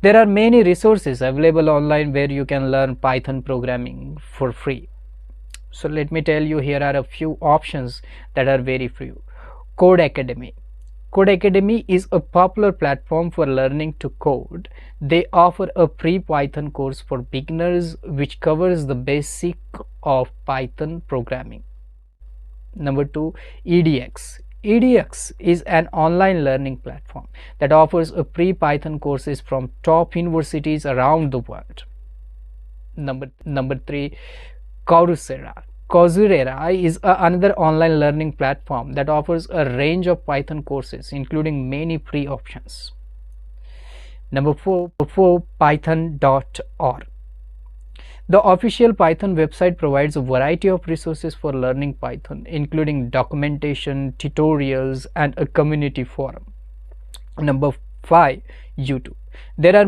There are many resources available online where you can learn Python programming for free. So let me tell you, here are a few options that are very free. Codecademy. Codecademy is a popular platform for learning to code. They offer a free Python course for beginners which covers the basic of Python programming. Number 2, edX. edX is an online learning platform that offers a free Python courses from top universities around the world. Number 3, Coursera. Coursera is another online learning platform that offers a range of Python courses, including many free options. Number 4, Python.org. The official Python website provides a variety of resources for learning Python, including documentation, tutorials, and a community forum. Number 5, YouTube. There are